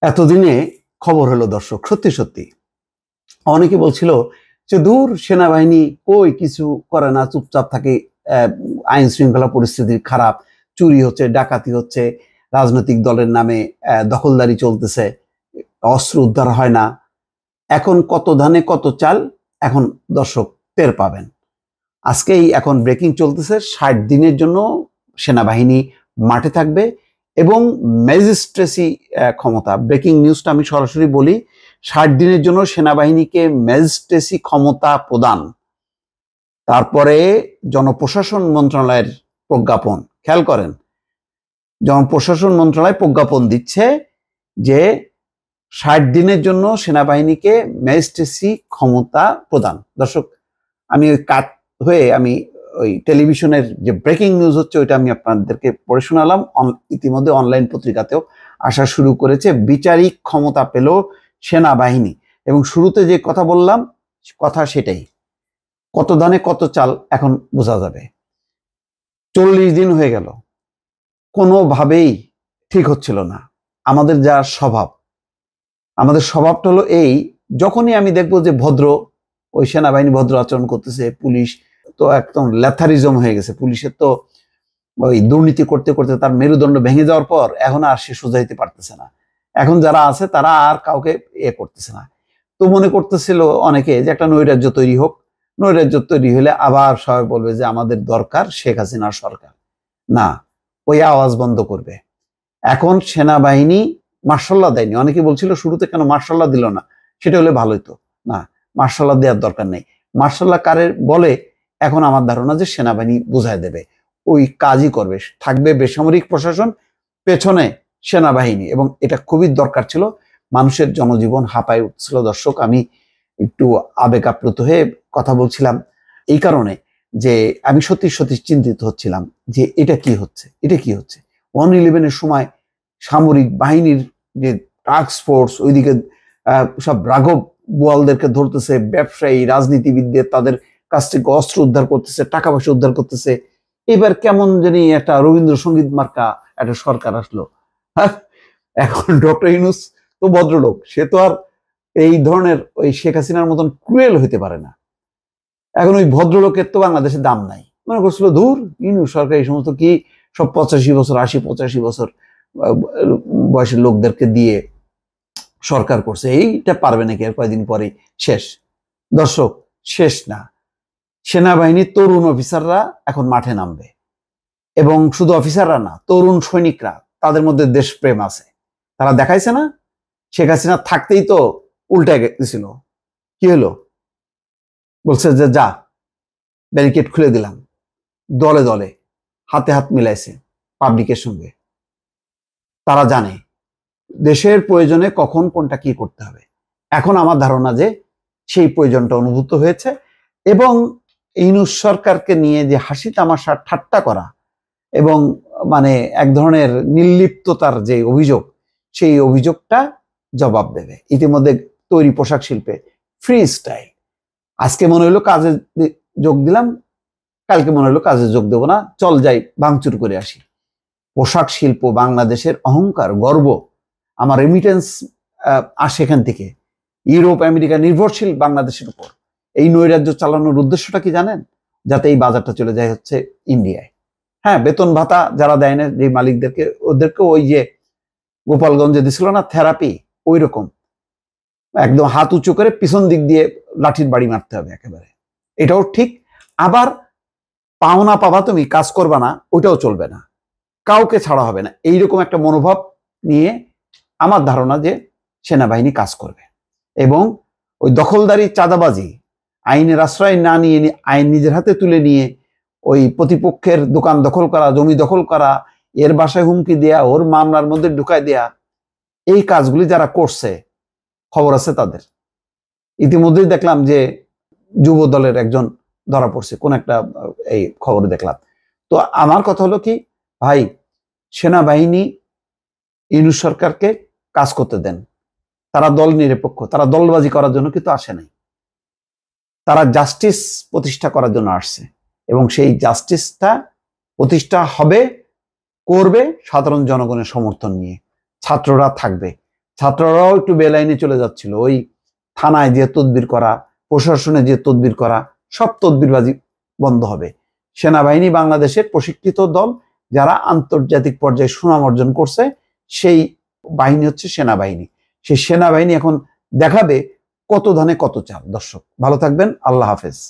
এতদিনে খবর হলো দর্শক, সত্যি সত্যি অনেকে বলছিল যে দূর সেনাবাহিনী কই কিছু করে না, চুপচাপ থাকে। আইন শৃঙ্খলা পরিস্থিতি খারাপ, চুরি হচ্ছে, ডাকাতি হচ্ছে, রাজনৈতিক দলের নামে দখলদারি চলতেছে, অস্ত্র উদ্ধার হয় না। এখন কত ধানে কত চাল, এখন দর্শক টের পাবেন। আজকেই এখন ব্রেকিং চলতেছে, 60 দিনের জন্য সেনাবাহিনী মাঠে থাকবে এবং ম্যাজিস্ট্রেসি ক্ষমতা। ব্রেকিং নিউজটা আমি সরাসরি বলি, 60 দিনের জন্য সেনাবাহিনীকে ম্যাজিস্ট্রেসি ক্ষমতা প্রদান। তারপরে জনপ্রশাসন মন্ত্রণালয়ের প্রজ্ঞাপন, খেয়াল করেন, জনপ্রশাসন মন্ত্রণালয় প্রজ্ঞাপন দিচ্ছে যে 60 দিনের জন্য সেনাবাহিনীকে ম্যাজিস্ট্রেসি ক্ষমতা প্রদান। দর্শক, আমি ওই কাট হয়ে আমি ওই টেলিভিশনের যে ব্রেকিং নিউজ হচ্ছে ওইটা আমি আপনাদেরকে পড়ে শোনালাম। ইতিমধ্যে অনলাইন পত্রিকাতেও আসা শুরু করেছে। বিচারিক ক্ষমতা পেল সেনাবাহিনী এবং শুরুতে যে কথা বললাম কথা সেটাই, কত ধানে কত চাল এখন বোঝা যাবে। 40 দিন হয়ে গেল, কোনোভাবেই ঠিক হচ্ছিল না। আমাদের যা স্বভাব, আমাদের স্বভাবটা হলো এই, যখনই আমি দেখবো যে ভদ্র ওই সেনাবাহিনী ভদ্র আচরণ করতেছে, পুলিশ তো একদম ল্যাথারিজম হয়ে গেছে। পুলিশের তো ওই দুর্নীতি করতে করতে তার মেরুদণ্ড ভেঙে যাওয়ার পর এখন আর সে সোজাইতে পারতেছে না। এখন যারা আছে তারা আর কাউকে করতেছে না। তো মনে করতেছিল অনেকে যে একটা নৈরাজ্য তৈরি হোক, নৈরাজ্য তৈরি হলে আবার সবাই বলবে যে আমাদের দরকার শেখ হাসিনার সরকার। না, ওই আওয়াজ বন্ধ করবে। এখন সেনাবাহিনী মার্শাল্লাহ দেয়নি। অনেকে বলছিল শুরুতে কেন মার্শাল্লাহ দিল না, সেটা হলে ভালোই তো। না, মার্শাল্লাহ দেওয়ার দরকার নেই। মার্শাল্লাহ কারে বলে, এখন আমার ধারণা যে সেনাবাহিনী বুঝায় দেবে, ওই কাজই করবে। থাকবে বেসামরিক প্রশাসন, পেছনে সেনাবাহিনী, এবং এটা খুবই দরকার ছিল। মানুষের জনজীবন হাঁপায় উঠছিল। দর্শক, আমি একটু আবেগ আপ্লুত হয়ে কথা বলছিলাম এই কারণে যে আমি সত্যি সত্যি চিন্তিত হচ্ছিলাম যে এটা কি হচ্ছে, এটা কি হচ্ছে। 1/11-এর সময় সামরিক বাহিনীর যে টাস্ক ফোর্স ওইদিকে সব রাঘব বোয়ালদেরকে ধরতেছে, ব্যবসায়ী রাজনীতিবিদদের তাদের কাছ থেকে অস্ত্র উদ্ধার করতেছে, টাকা পয়সা উদ্ধার করতেছে। এবার কেমন জানি একটা রবীন্দ্রসঙ্গীত মার্কা একটা সরকার আসলো। এখন ডক্টর ইউনূস তো ভদ্রলোক, সে তো আর এই ধরনের ওই শেখ হাসিনার মতন ক্রুয়েল হইতে পারে না। এখন ওই ভদ্রলোকের তো বাংলাদেশে দাম নাই। মনে করছিল ধুর ইউনূস সরকার এই সমস্ত কি সব 85 বছর 80-85 বছর বয়সের লোকদেরকে দিয়ে সরকার করছে, এইটা পারবে নাকি আর কয়েকদিন পরে শেষ। দর্শক, শেষ না। সেনাবাহিনীর তরুণ অফিসাররা এখন মাঠে নামবে, এবং শুধু অফিসাররা না, তরুণ সৈনিকরা, তাদের মধ্যে দেশপ্রেম আছে। তারা দেখাইছে না, শেখ হাসিনা থাকতেই তো উল্টে গেছিল। কি হলো, বলছে যে যা ব্যারিকেড খুলে দিলাম, দলে দলে হাতে হাত মিলাইছে পাবলিকের সঙ্গে। তারা জানে দেশের প্রয়োজনে কখন কোনটা কি করতে হবে। এখন আমার ধারণা যে সেই প্রয়োজনটা অনুভূত হয়েছে, এবং ইউনূস সরকারকে নিয়ে যে হাসি তামাশা ঠাট্টা করা এবং মানে এক ধরনের নির্লিপ্ততার যে অভিযোগ, সেই অভিযোগটা জবাব দেবে। ইতিমধ্যে তৈরি পোশাক শিল্পে ফ্রি স্টাইল। আজকে মনে হলো কাজে যোগ দিলাম, কালকে মনে হলো কাজে যোগ দেবো না, চল যাই ভাঙচুর করে আসি। পোশাক শিল্প বাংলাদেশের অহংকার, গর্ব। আমার রেমিটেন্স আসে এখান থেকে। ইউরোপ আমেরিকা নির্ভরশীল বাংলাদেশের উপর। এই নৈরাজ্য চালানোর উদ্দেশ্যটা কি জানেন? যাতে এই বাজারটা চলে যায় হচ্ছে ইন্ডিয়ায়। হ্যাঁ, বেতন ভাতা যারা দেয় না, যে মালিকদেরকে, ওদেরকে ওই যে গোপালগঞ্জে দিছিল না থেরাপি, ওই রকম একদম হাত উঁচু করে পিছন দিক দিয়ে লাঠির বাড়ি মারতে হবে একেবারে। এটাও ঠিক। আবার পাওনা পাবা, তুমি কাজ করবা না, ওইটাও চলবে না, কাউকে ছাড়া হবে না। এইরকম একটা মনোভাব নিয়ে আমার ধারণা যে সেনাবাহিনী কাজ করবে, এবং ওই দখলদারি চাঁদাবাজি আইনের আশ্রয় না নিয়ে আইন নিজের হাতে তুলে নিয়ে ওই প্রতিপক্ষের দোকান দখল করা, জমি দখল করা, এর বাসায় হুমকি দেয়া, ওর মামলার মধ্যে ঢুকায় দেয়া, এই কাজগুলি যারা করছে খবর আছে তাদের। ইতিমধ্যেই দেখলাম যে যুব দলের একজন ধরা পড়ছে, কোন একটা এই খবরে দেখলাম। তো আমার কথা হলো কি ভাই, সেনাবাহিনী ইউনূস সরকারকে কাজ করতে দেন। তারা দল নিরপেক্ষ, তারা দলবাজি করার জন্য কিন্তু আসে নাই। তারা জাস্টিস প্রতিষ্ঠা করার জন্য আসছে, এবং সেই জাস্টিসটা প্রতিষ্ঠা হবে, করবে সাধারণ জনগণের সমর্থন নিয়ে। ছাত্ররা থাকবে, ছাত্ররাও একটু বেলাইনে চলে যাচ্ছিল। ওই থানায় যে তদবির করা, প্রশাসনে যে তদবির করা, সব তদবিরবাজি বন্ধ হবে। সেনাবাহিনী বাংলাদেশের প্রশিক্ষিত দল, যারা আন্তর্জাতিক পর্যায়ে সুনাম অর্জন করছে, সেই বাহিনী হচ্ছে সেনাবাহিনী। সেই সেনাবাহিনী এখন দেখাবে কত ধানে কত চাল। দর্শক ভালো থাকবেন, আল্লাহ হাফেজ।